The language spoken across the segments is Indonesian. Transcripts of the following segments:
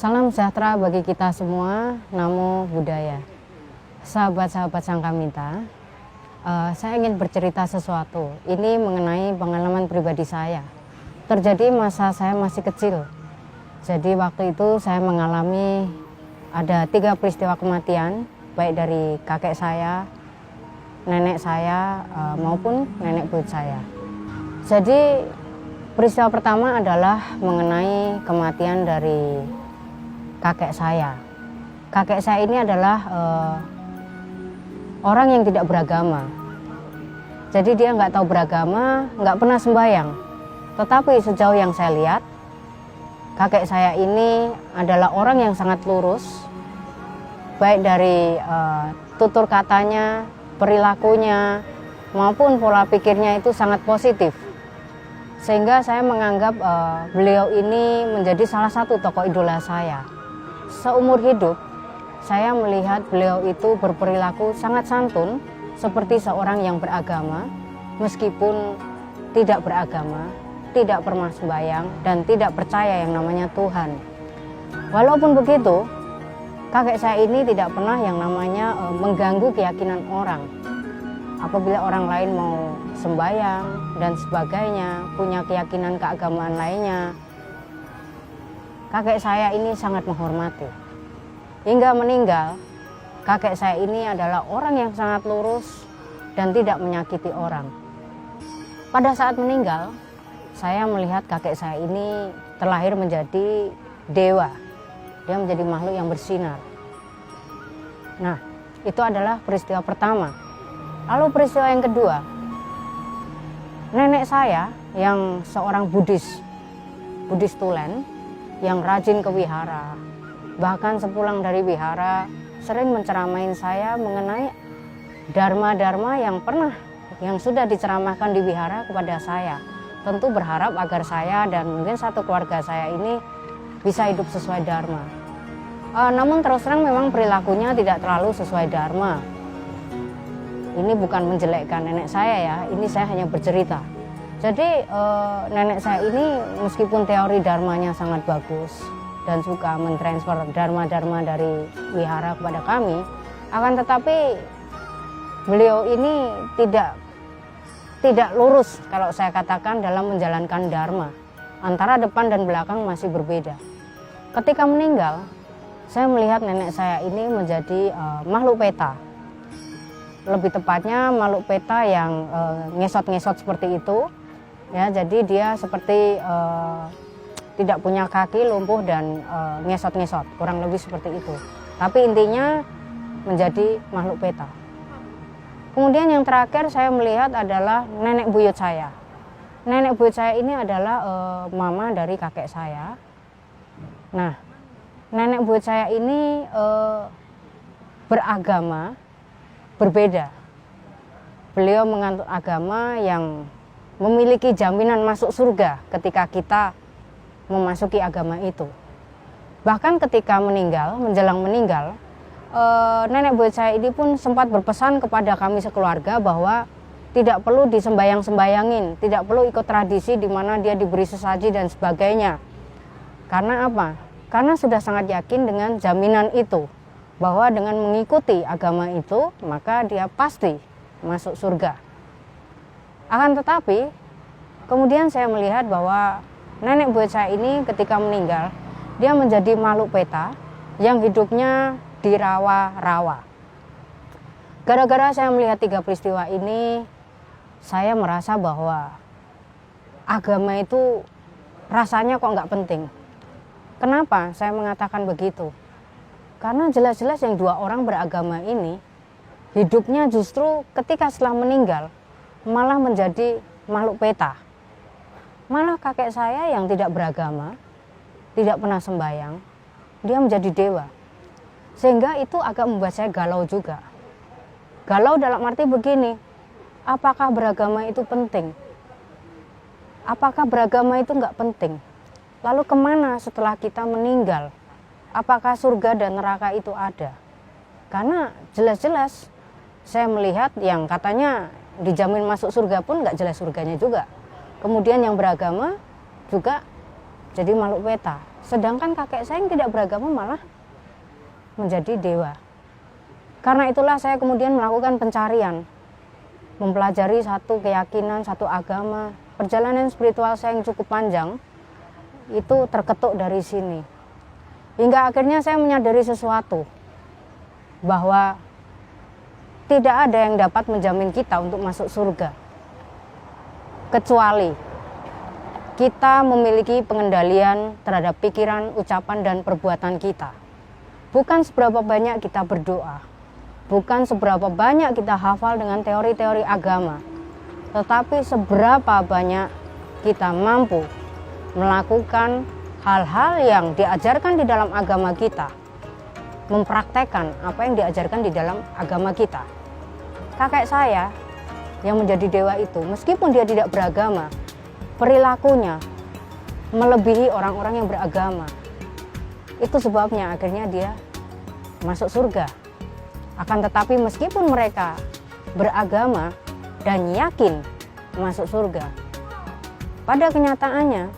Salam sejahtera bagi kita semua, Namo Buddhaya. Sahabat-sahabat Sangkamita, saya ingin bercerita sesuatu. Ini mengenai pengalaman pribadi saya. Terjadi masa saya masih kecil. Jadi waktu itu saya mengalami ada 3 peristiwa kematian, baik dari kakek saya, nenek saya, maupun nenek buyut saya. Jadi peristiwa pertama adalah mengenai kematian dari kakek saya. Kakek saya ini adalah orang yang tidak beragama. Jadi dia nggak tahu beragama, nggak pernah sembahyang. Tetapi sejauh yang saya lihat, kakek saya ini adalah orang yang sangat lurus, baik dari tutur katanya, perilakunya, maupun pola pikirnya itu sangat positif. Sehingga saya menganggap beliau ini menjadi salah satu tokoh idola saya. Seumur hidup, saya melihat beliau itu berperilaku sangat santun, seperti seorang yang beragama, meskipun tidak beragama, tidak pernah sembahyang, dan tidak percaya yang namanya Tuhan. Walaupun begitu, kakek saya ini tidak pernah yang namanya mengganggu keyakinan orang. Apabila orang lain mau sembahyang dan sebagainya, punya keyakinan keagamaan lainnya, kakek saya ini sangat menghormati. Hingga meninggal, kakek saya ini adalah orang yang sangat lurus dan tidak menyakiti orang. Pada saat meninggal, saya melihat kakek saya ini terlahir menjadi dewa. Dia menjadi makhluk yang bersinar. Nah, itu adalah peristiwa pertama. Lalu peristiwa yang kedua, nenek saya yang seorang Buddhis tulen, yang rajin ke wihara, bahkan sepulang dari wihara sering menceramain saya mengenai dharma-dharma yang sudah diceramahkan di wihara kepada saya. Tentu berharap agar saya dan mungkin satu keluarga saya ini bisa hidup sesuai dharma. Namun terus terang memang perilakunya tidak terlalu sesuai dharma. Ini bukan menjelekkan nenek saya ya, ini saya hanya bercerita. Jadi nenek saya ini meskipun teori dharmanya sangat bagus dan suka mentransfer dharma-dharma dari wihara kepada kami, akan tetapi beliau ini tidak lurus kalau saya katakan dalam menjalankan dharma. Antara depan dan belakang masih berbeda. Ketika meninggal, saya melihat nenek saya ini menjadi makhluk peta. Lebih tepatnya makhluk peta yang ngesot-ngesot seperti itu. Ya, jadi dia seperti tidak punya kaki, lumpuh dan ngesot-ngesot, kurang lebih seperti itu. Tapi intinya menjadi makhluk peta. Kemudian yang terakhir saya melihat adalah nenek buyut saya. Nenek buyut saya ini adalah mama dari kakek saya. Nah, nenek buyut saya ini beragama berbeda. Beliau menganut agama yang memiliki jaminan masuk surga ketika kita memasuki agama itu. Bahkan ketika meninggal, menjelang meninggal, nenek buyut saya ini pun sempat berpesan kepada kami sekeluarga bahwa tidak perlu disembayang-sembayangin, tidak perlu ikut tradisi di mana dia diberi sesaji dan sebagainya. Karena apa? Karena sudah sangat yakin dengan jaminan itu, bahwa dengan mengikuti agama itu, maka dia pasti masuk surga. Akan tetapi, kemudian saya melihat bahwa nenek buyut saya ini ketika meninggal, dia menjadi makhluk peta yang hidupnya di rawa-rawa. Gara-gara saya melihat 3 peristiwa ini, saya merasa bahwa agama itu rasanya kok nggak penting. Kenapa saya mengatakan begitu? Karena jelas-jelas yang 2 orang beragama ini, hidupnya justru ketika setelah meninggal, malah menjadi makhluk peta. Malah kakek saya yang tidak beragama, tidak pernah sembahyang, dia menjadi dewa. Sehingga itu agak membuat saya galau juga. Galau dalam arti begini, apakah beragama itu penting? Apakah beragama itu nggak penting? Lalu kemana setelah kita meninggal? Apakah surga dan neraka itu ada? Karena jelas-jelas saya melihat yang katanya dijamin masuk surga pun nggak jelas surganya juga. Kemudian yang beragama juga jadi makhluk peta. Sedangkan kakek saya yang tidak beragama malah menjadi dewa. Karena itulah saya kemudian melakukan pencarian, mempelajari satu keyakinan, satu agama. Perjalanan spiritual saya yang cukup panjang itu terketuk dari sini. Hingga akhirnya saya menyadari sesuatu, bahwa tidak ada yang dapat menjamin kita untuk masuk surga, kecuali kita memiliki pengendalian terhadap pikiran, ucapan, dan perbuatan kita. Bukan seberapa banyak kita berdoa, bukan seberapa banyak kita hafal dengan teori-teori agama, tetapi seberapa banyak kita mampu melakukan hal-hal yang diajarkan di dalam agama kita, mempraktekkan apa yang diajarkan di dalam agama kita. Kakek saya yang menjadi dewa itu, meskipun dia tidak beragama, perilakunya melebihi orang-orang yang beragama. Itu sebabnya akhirnya dia masuk surga. Akan tetapi meskipun mereka beragama dan yakin masuk surga, pada kenyataannya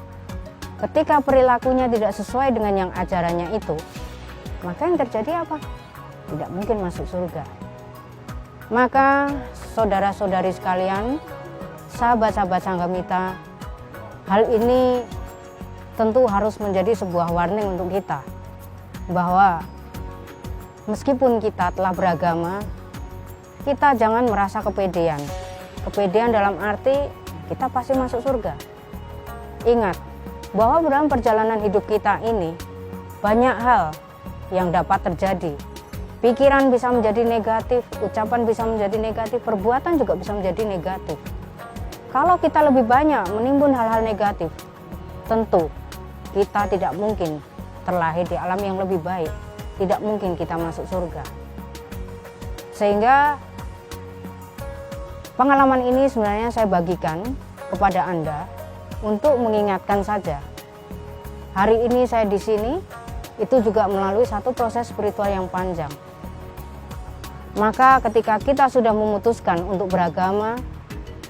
ketika perilakunya tidak sesuai dengan yang ajarannya itu, maka yang terjadi apa? Tidak mungkin masuk surga. Maka saudara-saudari sekalian, sahabat-sahabat Sanggamita, hal ini tentu harus menjadi sebuah warning untuk kita, bahwa meskipun kita telah beragama, kita jangan merasa kepedean. Kepedean dalam arti kita pasti masuk surga. Ingat bahwa dalam perjalanan hidup kita ini banyak hal yang dapat terjadi. Pikiran bisa menjadi negatif, ucapan bisa menjadi negatif, perbuatan juga bisa menjadi negatif. Kalau kita lebih banyak menimbun hal-hal negatif, tentu kita tidak mungkin terlahir di alam yang lebih baik. Tidak mungkin kita masuk surga. Sehingga pengalaman ini sebenarnya saya bagikan kepada Anda untuk mengingatkan saja. Hari ini saya di sini itu juga melalui satu proses spiritual yang panjang. Maka ketika kita sudah memutuskan untuk beragama,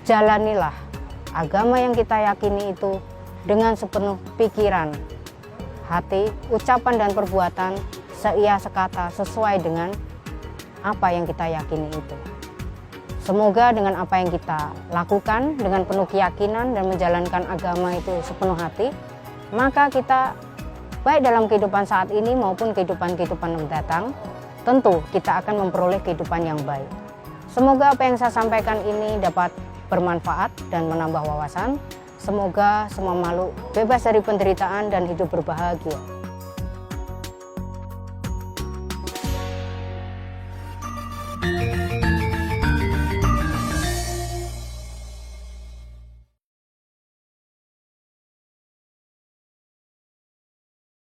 jalanilah agama yang kita yakini itu dengan sepenuh pikiran, hati, ucapan, dan perbuatan seia sekata sesuai dengan apa yang kita yakini itu. Semoga dengan apa yang kita lakukan dengan penuh keyakinan dan menjalankan agama itu sepenuh hati, maka kita baik dalam kehidupan saat ini maupun kehidupan-kehidupan mendatang, tentu kita akan memperoleh kehidupan yang baik. Semoga apa yang saya sampaikan ini dapat bermanfaat dan menambah wawasan. Semoga semua makhluk bebas dari penderitaan dan hidup berbahagia.